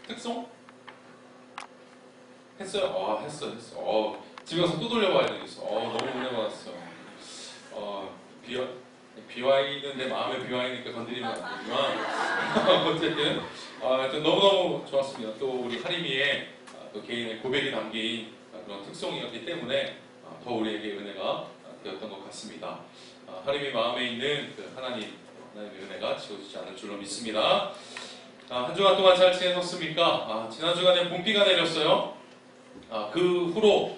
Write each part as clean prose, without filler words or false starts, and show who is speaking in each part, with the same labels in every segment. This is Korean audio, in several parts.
Speaker 1: 특송? 했어요? 했어. 집에 가서 또 돌려봐야 되겠어. 너무 은혜 받았어요. BY는 내 마음의 BY니까 건드리면 안 되지만 어쨌든 하여튼 너무너무 좋았습니다. 또 우리 하림이의 또 개인의 고백이 담긴 그런 특송이었기 때문에 더 우리에게 은혜가 되었던 것 같습니다. 하림이 마음에 있는 그 하나님의 은혜가 지워지지 않을 줄로 믿습니다. 한 주간 동안 잘 지내셨습니까? 지난 주간에 봄비가 내렸어요. 그 후로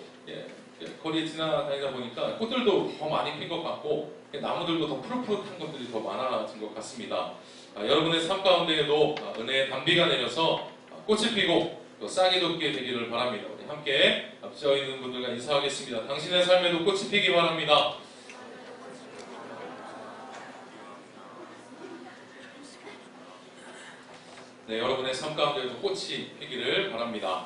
Speaker 1: 거리에 지나다니다 보니까 꽃들도 더 많이 핀 것 같고 나무들도 더 푸릇푸릇한 것들이 더 많아진 것 같습니다. 여러분의 삶 가운데에도 은혜의 단비가 내려서 꽃이 피고 또 싹이 돋게 되기를 바랍니다. 우리 함께 앞서 있는 분들과 인사하겠습니다. 당신의 삶에도 꽃이 피기 바랍니다. 네, 여러분의 삶 가운데에도 꽃이 피기를 바랍니다.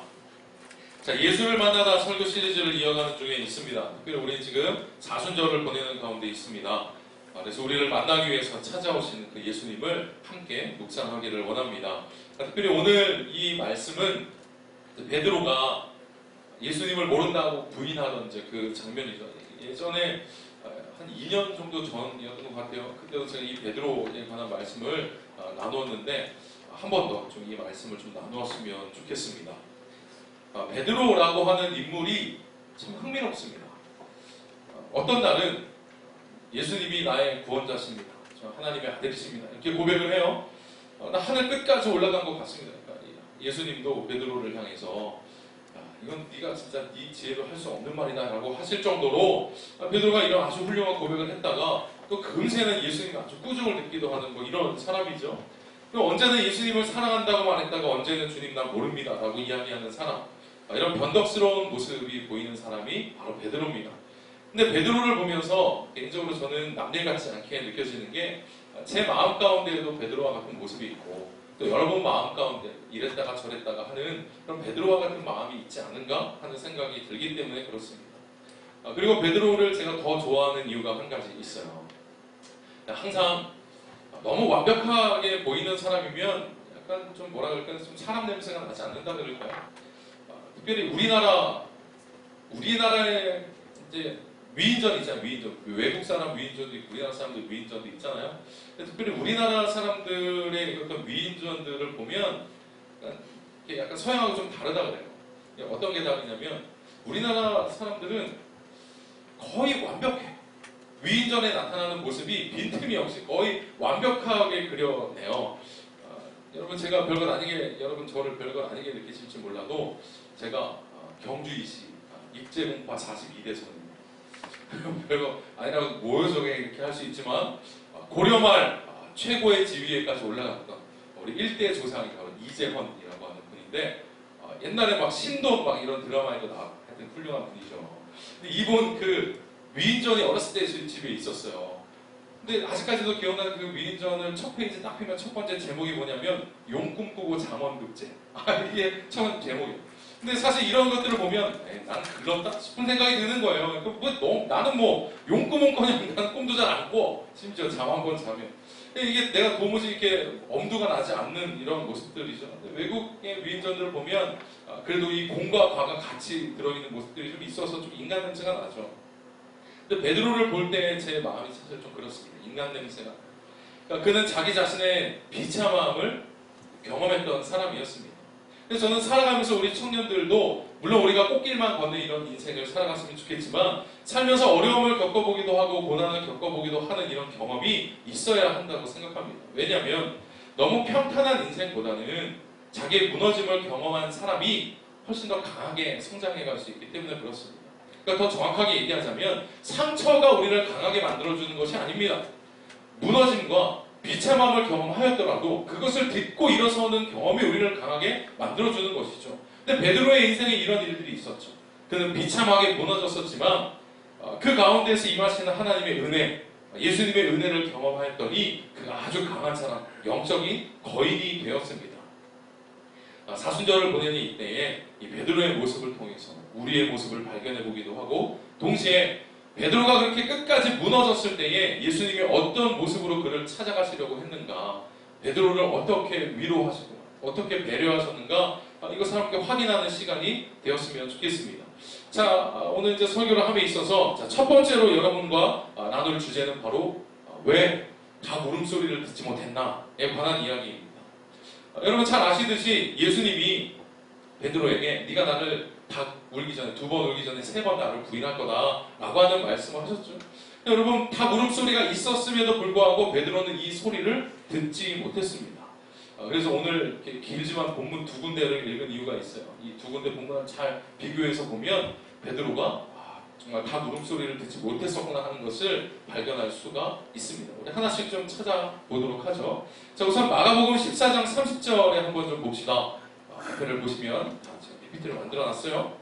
Speaker 1: 자, 예수를 만나다 설교 시리즈를 이어가는 중에 있습니다. 특별히 우리 지금 사순절을 보내는 가운데 있습니다. 그래서 우리를 만나기 위해서 찾아오시는 그 예수님을 함께 묵상하기를 원합니다. 특별히 오늘 이 말씀은 베드로가 예수님을 모른다고 부인하던 그 장면이죠. 예전에 한 2년 정도 전이었던 것 같아요. 그때도 제가 이 베드로에 관한 말씀을 나누었는데 한 번 더 좀 이 말씀을 좀 나누었으면 좋겠습니다. 베드로라고 하는 인물이 참 흥미롭습니다. 어떤 날은 예수님이 나의 구원자십니다. 저 하나님의 아들이십니다. 이렇게 고백을 해요. 나 하늘 끝까지 올라간 것 같습니다. 그러니까 예수님도 베드로를 향해서 이건 네가 진짜 네 지혜로 할 수 없는 말이다 라고 하실 정도로 베드로가 이런 아주 훌륭한 고백을 했다가 또 금세는 예수님이 아주 꾸중을 듣기도 하는 뭐 이런 사람이죠. 언제는 예수님을 사랑한다고 말했다가 언제는 주님 난 모릅니다 라고 이야기하는 사람, 이런 변덕스러운 모습이 보이는 사람이 바로 베드로입니다. 근데 베드로를 보면서 개인적으로 저는 남들 같지 않게 느껴지는 게 제 마음 가운데에도 베드로와 같은 모습이 있고 또 여러분 마음 가운데 이랬다가 저랬다가 하는 그런 베드로와 같은 마음이 있지 않은가 하는 생각이 들기 때문에 그렇습니다. 그리고 베드로를 제가 더 좋아하는 이유가 한 가지 있어요. 항상 너무 완벽하게 보이는 사람이면 약간 좀 뭐라 그럴까요? 좀 사람 냄새가 나지 않는다 그럴까요? 특별히 우리나라의 이제 위인전 있잖아요. 위인전. 외국 사람 위인전도 있고 우리나라 사람들 위인전도 있잖아요. 특별히 우리나라 사람들의 어떤 위인전들을 보면 약간 서양하고 좀 다르다 그래요. 어떤 게 다르냐면 우리나라 사람들은 거의 완벽해. 위인전에 나타나는 모습이 빈틈이 없이 거의 완벽하게 그려내요. 여러분 제가 별것 아니게 여러분 저를 별것 아니게 느끼실지 몰라도 제가 경주이시 입제공파 42대선입니다. 별거 아니라고 모여서게 이렇게 할 수 있지만 고려말 최고의 지위에까지 올라갔던 우리 1대 조상이 바로 이재헌이라고 하는 분인데 옛날에 막 신도 막 이런 드라마에도 나왔던 훌륭한 분이죠. 근데 이분 그 위인전이 어렸을 때 집에 있었어요. 근데 아직까지도 기억나는 그 위인전을 첫 페이지 딱 펴면 첫 번째 제목이 뭐냐면 용 꿈꾸고 장원급제. 이게 처음 제목이에요. 근데 사실 이런 것들을 보면 난 글렀다 싶은 생각이 드는 거예요. 나는 뭐 용 꿈은커녕 난 꿈도 잘 안 꿔. 심지어 잠 한 번 자면. 이게 내가 도무지 이렇게 엄두가 나지 않는 이런 모습들이죠. 외국의 위인전들을 보면 그래도 이 공과 과가 같이 들어있는 모습들이 좀 있어서 좀 인간 냄새가 나죠. 근데 베드로를 볼 때 제 마음이 사실 좀 그렇습니다. 인간 냄새가. 그러니까 그는 자기 자신의 비참함을 경험했던 사람이었습니다. 그래서 저는 살아가면서 우리 청년들도 물론 우리가 꽃길만 걷는 이런 인생을 살아갔으면 좋겠지만 살면서 어려움을 겪어보기도 하고 고난을 겪어보기도 하는 이런 경험이 있어야 한다고 생각합니다. 왜냐하면 너무 평탄한 인생보다는 자기의 무너짐을 경험한 사람이 훨씬 더 강하게 성장해갈 수 있기 때문에 그렇습니다. 그러니까 더 정확하게 얘기하자면 상처가 우리를 강하게 만들어주는 것이 아닙니다. 무너짐과 비참함을 경험하였더라도 그것을 딛고 일어서는 경험이 우리를 강하게 만들어주는 것이죠. 근데 베드로의 인생에 이런 일들이 있었죠. 그는 비참하게 무너졌었지만 그 가운데서 임하시는 하나님의 은혜, 예수님의 은혜를 경험하였더니 그가 아주 강한 사람, 영적인 거인이 되었습니다. 사순절을 보내는 이때에 이 베드로의 모습을 통해서 우리의 모습을 발견해 보기도 하고 동시에 베드로가 그렇게 끝까지 무너졌을 때에 예수님이 어떤 모습으로 그를 찾아가시려고 했는가, 베드로를 어떻게 위로하시고 어떻게 배려하셨는가 이것을 함께 확인하는 시간이 되었으면 좋겠습니다. 자, 오늘 이제 설교를 함에 있어서 첫 번째로 여러분과 나눌 주제는 바로 왜 닭 울음소리를 듣지 못했나에 관한 이야기입니다. 여러분 잘 아시듯이 예수님이 베드로에게 네가 나를 닭 울기 전에 2번 울기 전에 3번 나를 부인할 거다 라고 하는 말씀을 하셨죠. 여러분 닭 울음소리가 있었음에도 불구하고 베드로는 이 소리를 듣지 못했습니다. 그래서 오늘 이렇게 길지만 본문 2군데를 읽은 이유가 있어요. 이 2군데 본문을 잘 비교해서 보면 베드로가 정말 닭 울음소리를 듣지 못했었구나 하는 것을 발견할 수가 있습니다. 우리 하나씩 좀 찾아보도록 하죠. 자, 우선 마가복음 14장 30절에 한번 좀 봅시다. 앞에를 보시면 제가 PPT를 만들어놨어요.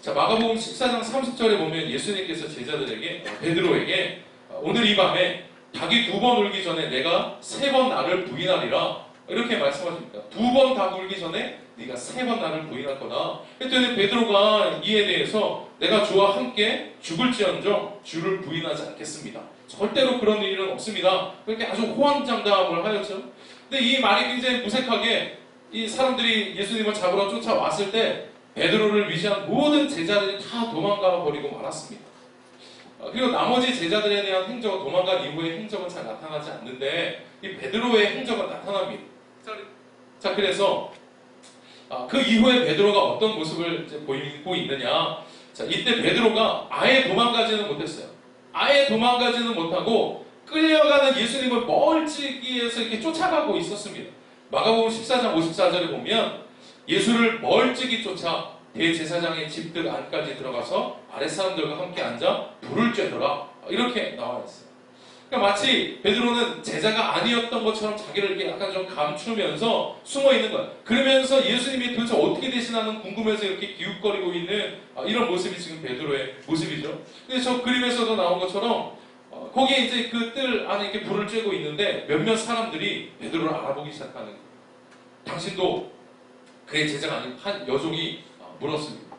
Speaker 1: 자, 마가복음 14장 30절에 보면 예수님께서 제자들에게 베드로에게 오늘 이 밤에 닭이 2번 울기 전에 내가 3번 나를 부인하리라 이렇게 말씀하십니다. 2번 닭 울기 전에 네가 3번 나를 부인할 거다. 그랬더니 베드로가 이에 대해서 내가 주와 함께 죽을지언정 주를 부인하지 않겠습니다. 절대로 그런 일은 없습니다. 그렇게 아주 호언장담을 하였죠. 근데 이 말이 굉장히 무색하게 이 사람들이 예수님을 잡으러 쫓아왔을 때 베드로를 위시한 모든 제자들이 다 도망가 버리고 말았습니다. 그리고 나머지 제자들에 대한 행적은 도망간 이후의 행적은 잘 나타나지 않는데 이 베드로의 행적은 나타납니다. 자, 그래서 그 이후에 베드로가 어떤 모습을 이제 보이고 있느냐. 자, 이때 베드로가 아예 도망가지는 못했어요. 아예 도망가지는 못하고 끌려가는 예수님을 멀찍이에서 이렇게 쫓아가고 있었습니다. 마가복음 14장 54절에 보면 예수를 멀찍이 쫓아 대제사장의 집들 안까지 들어가서 아랫사람들과 함께 앉아 불을 쬐더라 이렇게 나와 있어요. 그러니까 마치 베드로는 제자가 아니었던 것처럼 자기를 이렇게 약간 좀 감추면서 숨어 있는 거예요. 그러면서 예수님이 도대체 어떻게 되시나는 궁금해서 이렇게 기웃거리고 있는 이런 모습이 지금 베드로의 모습이죠. 근데 저 그림에서도 나온 것처럼 거기에 이제 그 뜰 안에 이렇게 불을 쬐고 있는데 몇몇 사람들이 베드로를 알아보기 시작하는 거예요. 당신도 그의 제자가 아닌 한 여종이 물었습니다.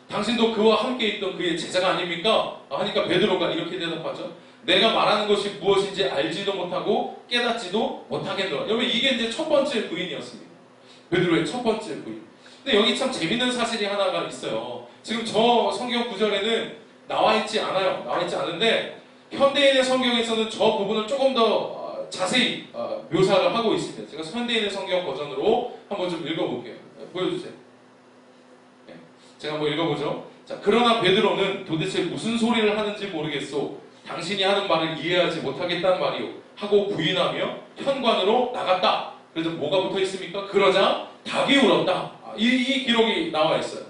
Speaker 1: 당신도 그와 함께 있던 그의 제자가 아닙니까? 하니까 베드로가 이렇게 대답하죠. 내가 말하는 것이 무엇인지 알지도 못하고 깨닫지도 못하겠노라. 여러분 이게 이제 첫 번째 부인이었습니다. 베드로의 첫 번째 부인. 근데 여기 참 재밌는 사실이 하나가 있어요. 지금 저 성경 구절에는 나와 있지 않아요. 나와 있지 않은데 현대인의 성경에서는 저 부분을 조금 더 자세히 묘사를 하고 있습니다. 제가 현대인의 성경 버전으로 한번 좀 읽어볼게요. 보여주세요. 네. 제가 한번 읽어보죠. 자, 그러나 베드로는 도대체 무슨 소리를 하는지 모르겠소. 당신이 하는 말을 이해하지 못하겠다는 말이오. 하고 부인하며 현관으로 나갔다. 그래서 뭐가 붙어 있습니까? 그러자 닭이 울었다. 이 기록이 나와 있어요.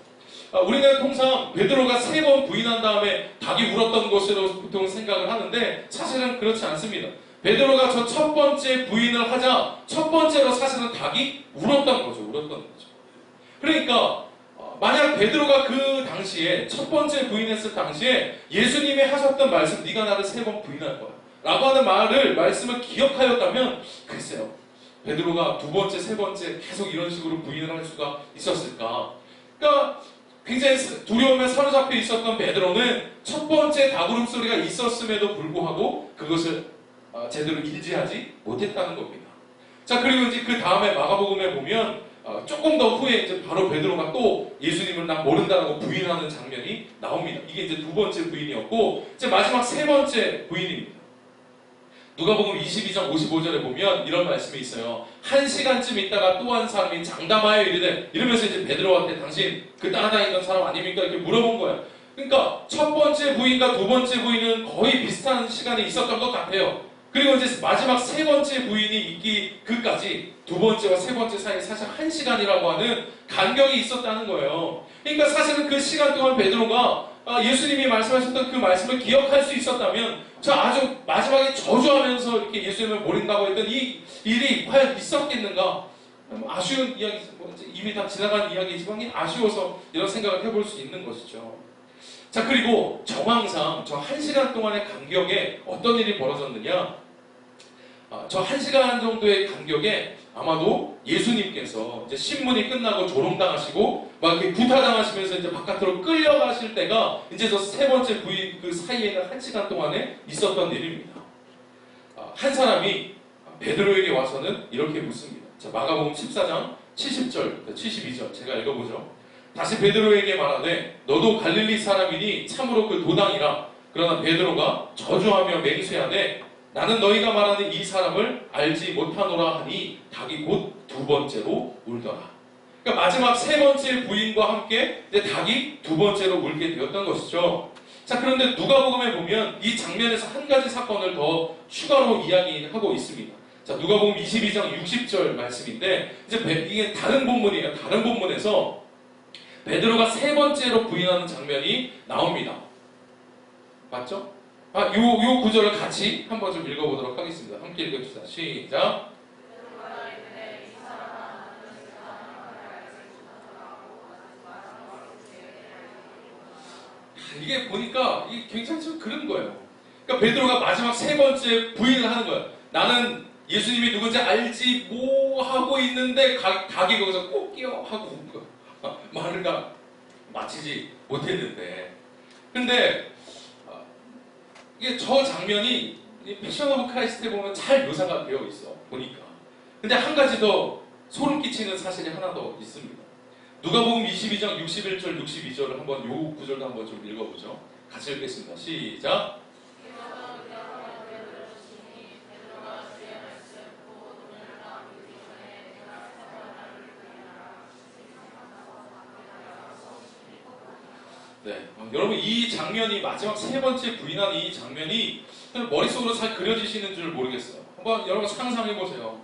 Speaker 1: 우리는 통상 베드로가 3번 부인한 다음에 닭이 울었던 것으로 보통 생각을 하는데 사실은 그렇지 않습니다. 베드로가 저 첫 번째 부인을 하자 첫 번째로 사실은 닭이 울었던 거죠. 울었던 거죠. 그러니까 만약 베드로가 그 당시에 첫 번째 부인했을 당시에 예수님이 하셨던 말씀 네가 나를 3번 부인할 거야 라고 하는 말씀을 기억하였다면 글쎄요. 베드로가 2번째, 3번째 계속 이런 식으로 부인을 할 수가 있었을까? 그러니까 굉장히 두려움에 사로잡혀 있었던 베드로는 첫 번째 닭울음 소리가 있었음에도 불구하고 그것을 제대로 인지하지 못했다는 겁니다. 자, 그리고 이제 그 다음에 마가복음에 보면 조금 더 후에 이제 바로 베드로가 또 예수님을 난 모른다라고 부인하는 장면이 나옵니다. 이게 이제 2번째 부인이었고 이제 마지막 3번째 부인입니다. 누가복음 22장 55절에 보면 이런 말씀이 있어요. 1시간쯤 있다가 또 한 사람이 장담하여 이르되 이러면서 이제 베드로한테 당신 그 따라다니던 사람 아닙니까? 이렇게 물어본 거예요. 그러니까 첫 번째 부인과 2번째 부인은 거의 비슷한 시간이 있었던 것 같아요. 그리고 이제 마지막 3번째 부인이 있기 그까지 2번째와 3번째 사이에 사실 1시간이라고 하는 간격이 있었다는 거예요. 그러니까 사실은 그 시간 동안 베드로가 예수님이 말씀하셨던 그 말씀을 기억할 수 있었다면 저 아주 마지막에 저주하면서 이렇게 예수님을 모른다고 했던 이 일이 과연 있었겠는가? 아쉬운 이야기, 이미 다 지나간 이야기지만 아쉬워서 이런 생각을 해볼 수 있는 것이죠. 자, 그리고 정황상 저 1시간 동안의 간격에 어떤 일이 벌어졌느냐? 저 1시간 정도의 간격에 아마도 예수님께서 이제 신문이 끝나고 조롱당하시고 막 이렇게 구타당하시면서 이제 바깥으로 끌려가실 때가 이제 저 3번째 부인 그 사이에는 1시간 동안에 있었던 일입니다. 한 사람이 베드로에게 와서는 이렇게 묻습니다. 자, 마가복음 14장 70절, 72절 제가 읽어보죠. 다시 베드로에게 말하되 너도 갈릴리 사람이니 참으로 그 도당이라. 그러나 베드로가 저주하며 맹세하되 나는 너희가 말하는 이 사람을 알지 못하노라 하니 닭이 곧 두 번째로 울더라. 그러니까 마지막 세 번째 부인과 함께 이제 닭이 두 번째로 울게 되었던 것이죠. 자, 그런데 누가복음에 보면 이 장면에서 한 가지 사건을 더 추가로 이야기하고 있습니다. 자, 누가복음 22장 60절 말씀인데 이제 이게 다른 본문이에요. 다른 본문에서 베드로가 세 번째로 부인하는 장면이 나옵니다. 맞죠? 요 구절을 같이 한번 좀 읽어보도록 하겠습니다. 함께 읽어주시다. 시작. 이게 보니까 이게 굉장히 좀 그런 거예요. 그러니까 베드로가 마지막 세 번째 부인을 하는 거예요. 나는 예수님이 누군지 알지 뭐 하고 있는데 닭이 거기서 꼭 끼어 하고 온 거예요. 말을 다 마치지 못했는데. 근데 이게 저 장면이 패션 오브 크라이스트에 보면 잘 묘사가 되어 있어 보니까. 근데 한 가지 더 소름 끼치는 사실이 하나 더 있습니다. 누가복음 22장 61절 62절을 한번 요 구절도 한번 좀 읽어보죠. 같이 읽겠습니다. 시작. 네, 여러분 이 장면이 마지막 세 번째 부인한 이 장면이 머릿속으로 잘 그려지시는 줄 모르겠어요. 한번 여러분 상상해 보세요.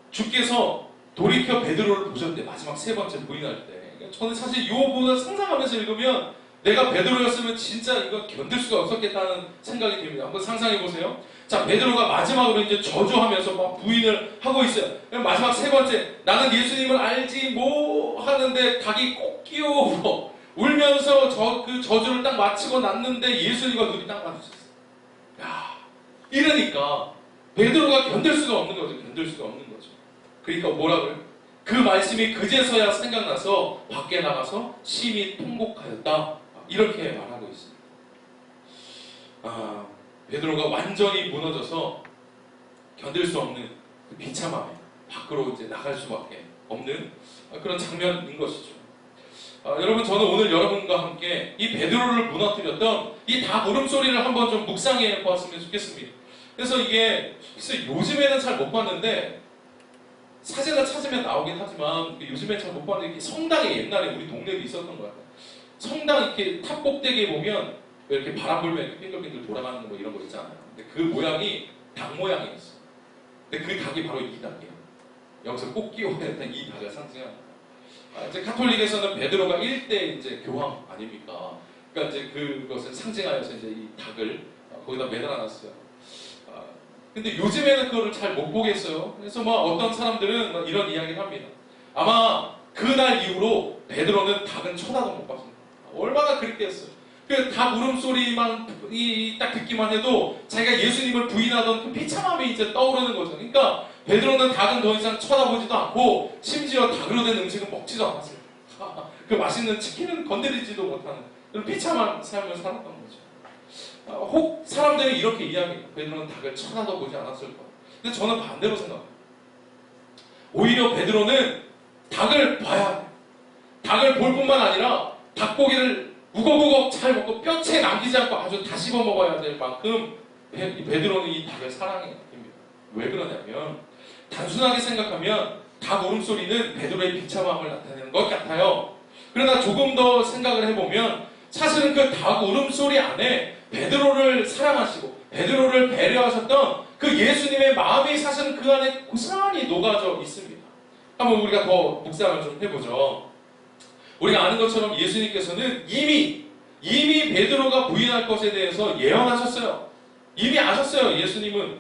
Speaker 1: 주께서 돌이켜 베드로를 보셨는데 마지막 세 번째 부인할 때 저는 사실 이 부분을 상상하면서 읽으면 내가 베드로였으면 진짜 이거 견딜 수가 없었겠다는 생각이 듭니다. 한번 상상해 보세요. 자, 베드로가 마지막으로 이제 저주하면서 막 부인을 하고 있어요. 마지막 세 번째, 나는 예수님을 알지 뭐 하는데 닭이 꼭 끼어오고 울면서 그 저주를 딱 마치고 났는데 예수님과 눈이 딱 마주쳤어요. 야, 이러니까 베드로가 견딜 수가 없는 거죠. 견딜 수가 없는 거죠. 그러니까 뭐라고요? 그 말씀이 그제서야 생각나서 밖에 나가서 심히 통곡하였다. 이렇게 말하고 있습니다. 베드로가 완전히 무너져서 견딜 수 없는 그 비참함에 밖으로 이제 나갈 수밖에 없는 그런 장면인 것이죠. 여러분, 저는 오늘 여러분과 함께 이 베드로를 무너뜨렸던 이 닭 울음소리를 한번 좀 묵상해 보았으면 좋겠습니다. 그래서 이게 요즘에는 잘 못 봤는데 사진을 찾으면 나오긴 하지만 요즘에 잘 못 봤는데 성당에 옛날에 우리 동네에 있었던 것 같아요. 성당 이렇게 탑 꼭대기에 보면 이렇게 바람 불면 이렇게 빙글빙글 돌아가는 뭐 이런 거 있잖아요. 근데 그 모양이 닭 모양이었어요. 근데 그 닭이 바로 이 닭이에요. 여기서 꼭 끼워야 되는 이 닭을 상징합니다. 이제 카톨릭에서는 베드로가 1대 이제 교황 아닙니까? 그러니까 이제 그것을 상징하여서 이제 이 닭을 거기다 매달아놨어요. 근데 요즘에는 그거를 잘 못 보겠어요. 그래서 어떤 사람들은 이런 이야기를 합니다. 아마 그날 이후로 베드로는 닭은 쳐다도 못 봤습니다. 얼마나 그립겠어요. 그 닭 울음소리만 딱 듣기만 해도 자기가 예수님을 부인하던 그 비참함이 이제 떠오르는 거죠. 그러니까 베드로는 닭은 더 이상 쳐다보지도 않고 심지어 닭으로 된 음식은 먹지도 않았어요. 그 맛있는 치킨은 건드리지도 못하는 그런 비참한 삶을 살았던 거죠. 혹 사람들이 이렇게 이야기해요. 베드로는 닭을 쳐다도 보지 않았을 거예요. 근데 저는 반대로 생각해요. 오히려 베드로는 닭을 봐야 해요. 닭을 볼 뿐만 아니라 닭고기를 우걱우걱 잘 먹고 뼈채 남기지 않고 아주 다 씹어 먹어야 될 만큼 베드로는 이 닭을 사랑해요. 왜 그러냐면 단순하게 생각하면 닭 울음소리는 베드로의 비참함을 나타내는 것 같아요. 그러나 조금 더 생각을 해보면 사실은 그 닭 울음소리 안에 베드로를 사랑하시고 베드로를 배려하셨던 그 예수님의 마음이 사실은 그 안에 고스란히 녹아져 있습니다. 한번 우리가 더 묵상을 좀 해보죠. 우리가 아는 것처럼 예수님께서는 이미 베드로가 부인할 것에 대해서 예언하셨어요. 이미 아셨어요, 예수님은.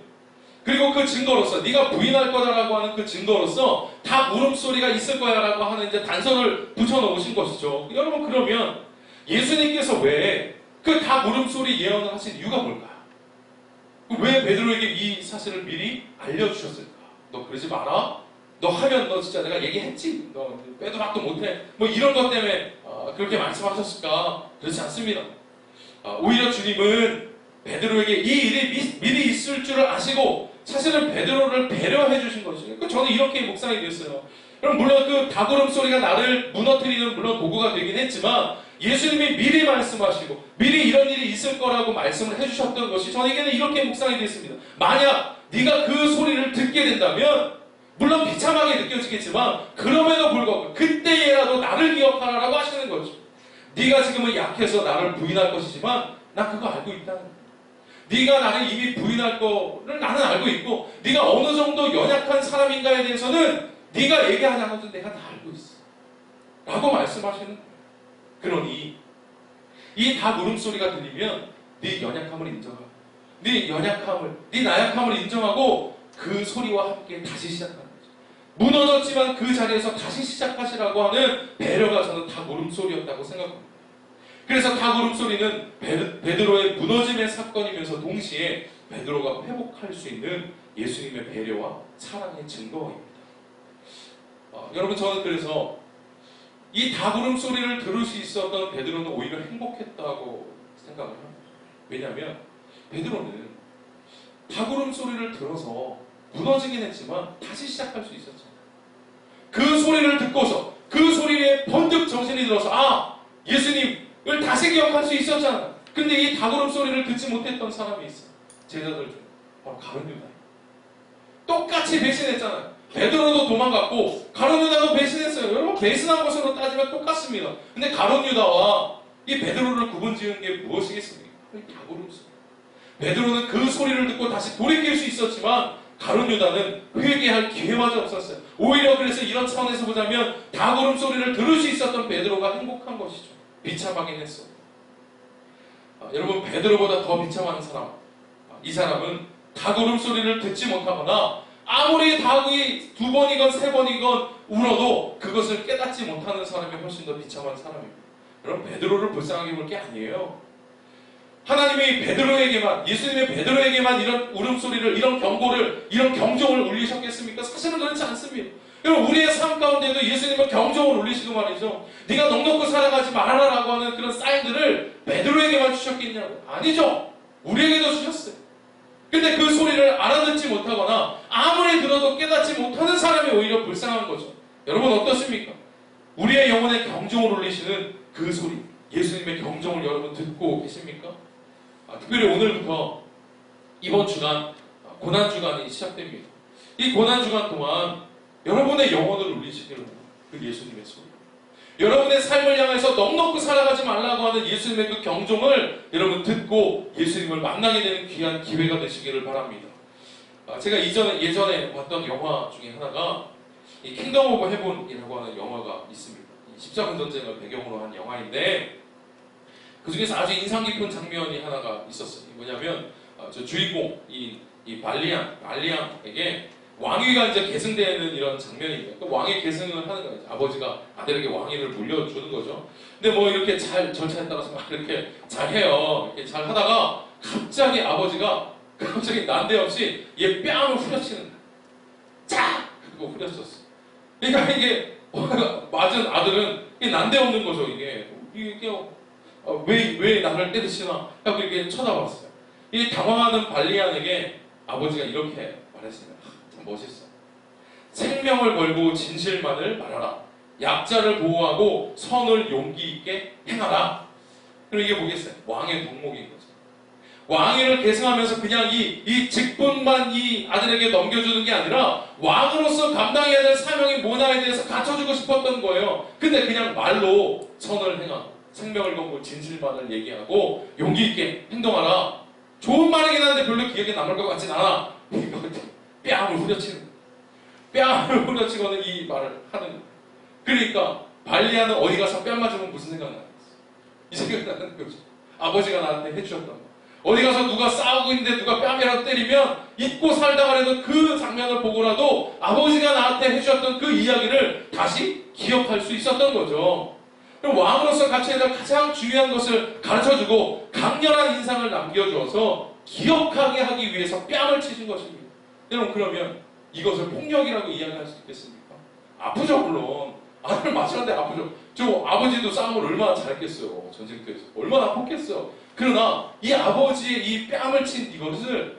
Speaker 1: 그리고 그 증거로서 네가 부인할 거다라고 하는 그 증거로서 닭 울음소리가 있을 거야라고 하는 이제 단서를 붙여놓으신 것이죠. 여러분, 그러면 예수님께서 왜 그 닭 울음소리 예언을 하신 이유가 뭘까요? 왜 베드로에게 이 사실을 미리 알려주셨을까? 너 그러지 마라. 너 하면 너 진짜 내가 얘기했지. 너 빼도 박도 못해. 뭐 이런 것 때문에 그렇게 말씀하셨을까? 그렇지 않습니다. 오히려 주님은 베드로에게 이 일이 미리 있을 줄을 아시고 사실은 베드로를 배려해 주신 것이죠. 저는 이렇게 묵상이 됐어요. 그럼 물론 그 닭울음 소리가 나를 무너뜨리는 물론 도구가 되긴 했지만 예수님이 미리 말씀하시고 미리 이런 일이 있을 거라고 말씀을 해주셨던 것이 저에게는 이렇게 묵상이 됐습니다. 만약 네가 그 소리를 듣게 된다면 물론 비참하게 느껴지겠지만 그럼에도 불구하고 그때에라도 나를 기억하라라고 하시는 거죠. 네가 지금은 약해서 나를 부인할 것이지만 나 그거 알고 있다는 거야. 네가 나를 이미 부인할 거를 나는 알고 있고 네가 어느 정도 연약한 사람인가에 대해서는 네가 얘기하지 않아도 내가 다 알고 있어 라고 말씀하시는 거예요. 그러니 이 닭 울음소리가 들리면 네 연약함을 인정하고 네 연약함을, 네 나약함을 인정하고 그 소리와 함께 다시 시작하는 거죠. 무너졌지만 그 자리에서 다시 시작하시라고 하는 배려가 저는 닭 울음소리였다고 생각합니다. 그래서 닭 울음소리는 베드로의 무너짐의 사건이면서 동시에 베드로가 회복할 수 있는 예수님의 배려와 사랑의 증거입니다. 여러분 저는 그래서 이 닭 울음소리를 들을 수 있었던 베드로는 오히려 행복했다고 생각을 합니다. 왜냐하면 베드로는 닭 울음소리를 들어서 무너지긴 했지만 다시 시작할 수 있었잖아요. 그 소리를 듣고서 그 소리에 번뜩 정신이 들어서 아! 예수님을 다시 기억할 수 있었잖아요. 근데 이 닭 울음소리를 듣지 못했던 사람이 있어요. 제자들 중에 바로 가룟 유다. 똑같이 배신했잖아요. 베드로도 도망갔고 가룟 유다도 배신했어요. 여러분 배신한 것으로 따지면 똑같습니다. 근데 가룟 유다와 이 베드로를 구분지은 게 무엇이겠습니까? 이 닭 울음소리. 베드로는 그 소리를 듣고 다시 돌이킬 수 있었지만 가룟 유다는 회개할 기회마저 없었어요. 오히려 그래서 이런 차원에서 보자면 닭 울음소리를 들을 수 있었던 베드로가 행복한 것이죠. 비참하긴 했어요. 여러분 베드로보다 더 비참한 사람, 이 사람은 닭 울음소리를 듣지 못하거나 아무리 닭이 2번이건 3번이건 울어도 그것을 깨닫지 못하는 사람이 훨씬 더 비참한 사람입니다. 여러분 베드로를 불쌍하게 볼 게 아니에요. 하나님이 베드로에게만, 예수님의 베드로에게만 이런 울음소리를, 이런 경고를, 이런 경종을 울리셨겠습니까? 사실은 그렇지 않습니다. 여러분 우리의 삶 가운데도 예수님은 경종을 울리시고 말이죠. 네가 넉넉히 살아가지 말아라라고 하는 그런 사인들을 베드로에게만 주셨겠냐고. 아니죠. 우리에게도 주셨어요. 근데 그 소리를 알아듣지 못하거나 아무리 들어도 깨닫지 못하는 사람이 오히려 불쌍한 거죠. 여러분 어떠십니까? 우리의 영혼에 경종을 울리시는 그 소리, 예수님의 경종을 여러분 듣고 계십니까? 특별히 오늘부터 이번 주간 고난주간이 시작됩니다. 이 고난주간 동안 여러분의 영혼을 울리시기를 그 예수님의 소리, 여러분의 삶을 향해서 넉넉히 살아가지 말라고 하는 예수님의 그 경종을 여러분 듣고 예수님을 만나게 되는 귀한 기회가 되시기를 바랍니다. 제가 예전에 봤던 영화 중에 하나가 이 킹덤 오브 헤븐이라고 하는 영화가 있습니다. 십자군 전쟁을 배경으로 한 영화인데 그 중에서 아주 인상 깊은 장면이 하나가 있었어요. 뭐냐면 저 주인공 이 발리앙에게 왕위가 이제 계승되는 이런 장면입니다. 그 왕위 계승을 하는 거예요. 아버지가 아들에게 왕위를 물려주는 거죠. 근데 뭐 이렇게 잘 절차에 따라서 막 이렇게 잘 해요. 이렇게 잘 하다가 갑자기 아버지가 난데없이 얘 뺨을 후려치는 거예요. 자! 그리고 후려쳤어. 그러니까 이게 맞은 아들은 이게 난데없는 거죠. 이게 왜 나를 때리시나 하고 이렇게 쳐다봤어요. 이 당황하는 발리안에게 아버지가 이렇게 말했습니다. 참 멋있어. 생명을 걸고 진실만을 말하라. 약자를 보호하고 선을 용기 있게 행하라. 그럼 이게 뭐겠어요? 왕의 덕목인 거죠. 왕위를 계승하면서 그냥 이 직분만 이 아들에게 넘겨주는 게 아니라 왕으로서 감당해야 될 사명이 뭐냐에 대해서 갖춰주고 싶었던 거예요. 근데 그냥 말로 선을 행하고 생명을 걸고 진실만을 얘기하고 용기 있게 행동하라. 좋은 말이긴 한데 별로 기억에 남을 것 같진 않아. 뺨을 후려치는 거예요. 뺨을 후려치고는 이 말을 하는 거예요. 그러니까 발리아는 어디 가서 뺨 맞으면 무슨 생각 나겠어? 이 생각이 나는 거죠. 아버지가 나한테 해주셨던 거. 어디 가서 누가 싸우고 있는데 누가 뺨이라도 때리면 잊고 살다가 해도 그 장면을 보고라도 아버지가 나한테 해주셨던 그 이야기를 다시 기억할 수 있었던 거죠. 그럼 왕으로서 갖춰야 될 가장 중요한 것을 가르쳐주고 강렬한 인상을 남겨주어서 기억하게 하기 위해서 뺨을 치신 것입니다. 여러분 그러면 이것을 폭력이라고 이야기할 수 있겠습니까? 아프죠 물론. 아들 맞추는데 아프죠. 저 아버지도 싸움을 얼마나 잘했겠어요. 전쟁터에서. 얼마나 아팠겠어요. 그러나 이 아버지의 이 뺨을 친 이것을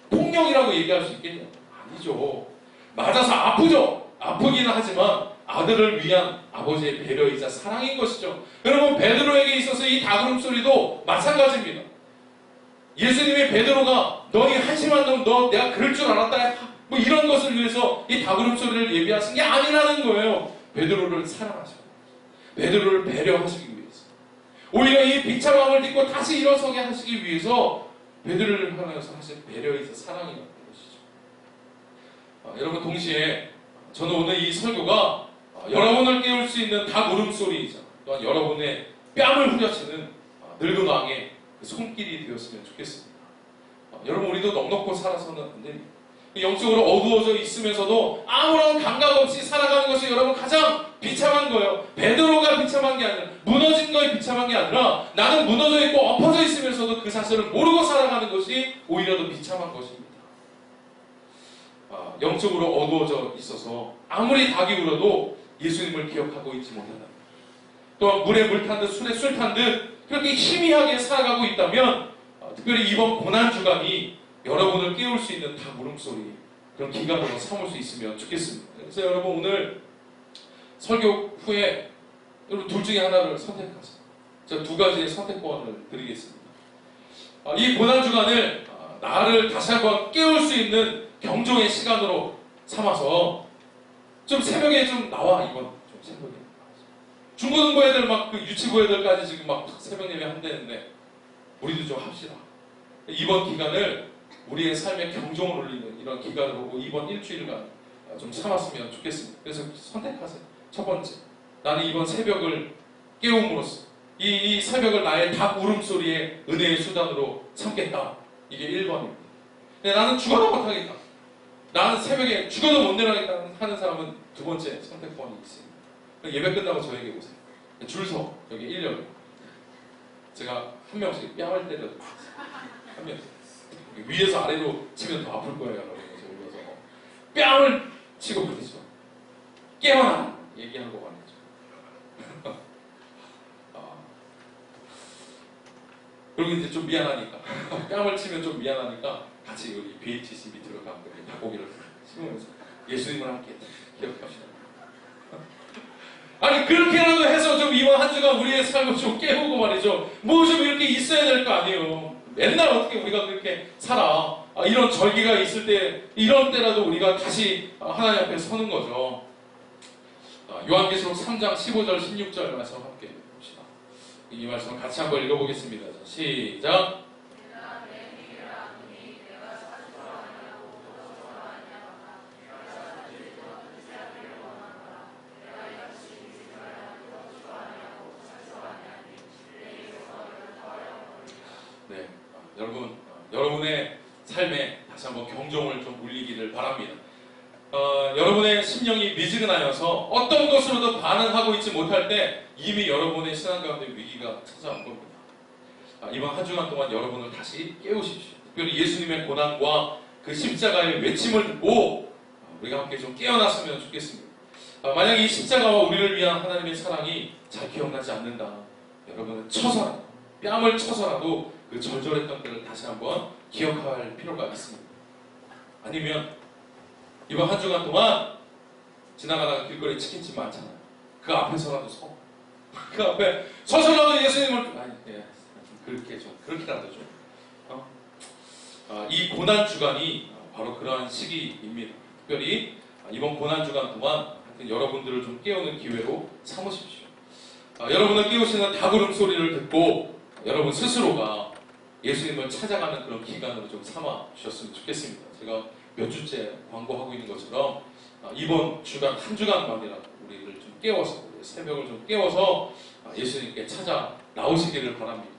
Speaker 1: 폭력이라고 얘기할 수 있겠냐? 아니죠. 맞아서 아프죠. 아프기는 하지만 아들을 위한 아버지의 배려이자 사랑인 것이죠. 여러분, 베드로에게 있어서 이 닭울음소리도 마찬가지입니다. 예수님의 베드로가 너희 한심한 놈, 너 내가 그럴 줄 알았다, 뭐 이런 것을 위해서 이 닭울음소리를 예비하신 게 아니라는 거예요. 베드로를 사랑하시고 베드로를 배려하시기 위해서, 오히려 이 비참함을 딛고 다시 일어서게 하시기 위해서 베드로를 향해서 하신 배려이자 사랑이라는 것이죠. 여러분, 동시에 저는 오늘 이 설교가 여러분을 깨울 수 있는 닭 울음소리이자 또한 여러분의 뺨을 후려치는 늙은 왕의 손길이 되었으면 좋겠습니다. 여러분, 우리도 넉넉고 살아서는 안 됩니다. 영적으로 어두워져 있으면서도 아무런 감각 없이 살아가는 것이 여러분 가장 비참한 거예요. 베드로가 비참한 게 아니라, 무너진 거에 비참한 게 아니라, 나는 무너져 있고 엎어져 있으면서도 그 사실을 모르고 살아가는 것이 오히려 더 비참한 것입니다. 영적으로 어두워져 있어서 아무리 닭이 울어도 예수님을 기억하고 있지 못한다. 또한 물에 물 탄 듯 술에 술 탄 듯 그렇게 희미하게 살아가고 있다면, 특별히 이번 고난주간이 여러분을 깨울 수 있는 닭 울음소리, 그런 기간으로 삼을 수 있으면 좋겠습니다. 그래서 여러분, 오늘 설교 후에 여러분 둘 중에 하나를 선택하세요. 제가 두 가지의 선택권을 드리겠습니다. 이 고난주간을 나를 다시 한번 깨울 수 있는 경종의 시간으로 삼아서 좀 새벽에 좀 나와. 이번 좀 새벽에 중고등부 애들 막 그 유치부 애들까지 지금 막 새벽 예배 한다는데 우리도 좀 합시다. 이번 기간을 우리의 삶의 경종을 울리는 이런 기간으로 이번 일주일간 좀 삼았으면 좋겠습니다. 그래서 선택하세요. 첫 번째, 나는 이번 새벽을 깨움으로써 이 새벽을 나의 닭 울음소리의 은혜의 수단으로 삼겠다. 이게 1번입니다. 나는 죽어도 못하겠다, 나는 새벽에 죽어도 못 내려가겠다 하는 사람은 두 번째 선택권이 있습니다. 예배 끝나고 저에게 오세요. 줄 서, 여기 1년. 제가 한 명씩 뺨을 때려도 한 명씩. 위에서 아래로 치면 더 아플 거예요. 올려서 뺨을 치고 부딪혀. 깨어나! 얘기하고 말이죠. 그리고 이제 좀 미안하니까 뺨을 치면 좀 미안하니까 같이 우리 BHC 밑으로 가고 닭고기를 씹으면서 예수님을 함께 기억합시다. 아니, 그렇게라도 해서 좀 이번 한 주간 우리의 삶을 좀 깨우고 말이죠. 뭐 좀 이렇게 있어야 될 거 아니에요. 맨날 어떻게 우리가 그렇게 살아. 이런 절기가 있을 때, 이런 때라도 우리가 다시 하나님 앞에 서는 거죠. 요한계시록 3장 15절 16절 말씀 함께 봅시다. 이 말씀 같이 한번 읽어보겠습니다. 시작. 네, 여러분의 삶에 다시 한번 경종을 좀 울리기를 바랍니다. 여러분의 심령이 미지근하여서 어떤 것으로도 반응하고 있지 못할 때 이미 여러분의 신앙 가운데 위기가 찾아온 겁니다. 이번 한 주간 동안 여러분을 다시 깨우십시오. 특별히 예수님의 고난과 그 십자가의 외침을 듣고 우리가 함께 좀 깨어났으면 좋겠습니다. 만약 이 십자가와 우리를 위한 하나님의 사랑이 잘 기억나지 않는다, 여러분은 쳐서라도, 뺨을 쳐서라도 그 절절했던 때를 다시 한번 기억할 필요가 있습니다. 아니면 이번 한 주간 동안 지나가다가 길거리에 치킨집 많잖아요. 그 앞에서라도 서. 그 앞에 서서라도 예수님을, 그렇게라도 좀. 이 고난 주간이 바로 그러한 시기입니다. 특별히 이번 고난 주간 동안 하여튼 여러분들을 좀 깨우는 기회로 삼으십시오. 여러분을 깨우시는 닭울음 소리를 듣고 여러분 스스로가 예수님을 찾아가는 그런 기간으로 좀 삼아 주셨으면 좋겠습니다. 제가 몇 주째 광고하고 있는 것처럼 이번 주간 한 주간만이라도 우리를 좀 깨워서, 우리 새벽을 좀 깨워서 예수님께 찾아 나오시기를 바랍니다.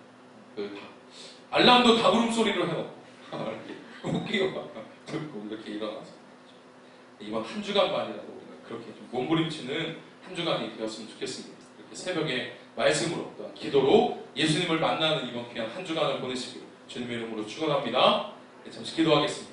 Speaker 1: 알람도 닭울음 소리로 해놓고 이렇게 웃기고 듣고 이렇게 일어나서 이번 한 주간만이라도 우리가 그렇게 좀 몸부림치는 한 주간이 되었으면 좋겠습니다. 이렇게 새벽에 말씀으로 또한 기도로 예수님을 만나는 이번 귀한 한 주간을 보내시기를 주님의 이름으로 축원합니다. 잠시 기도하겠습니다.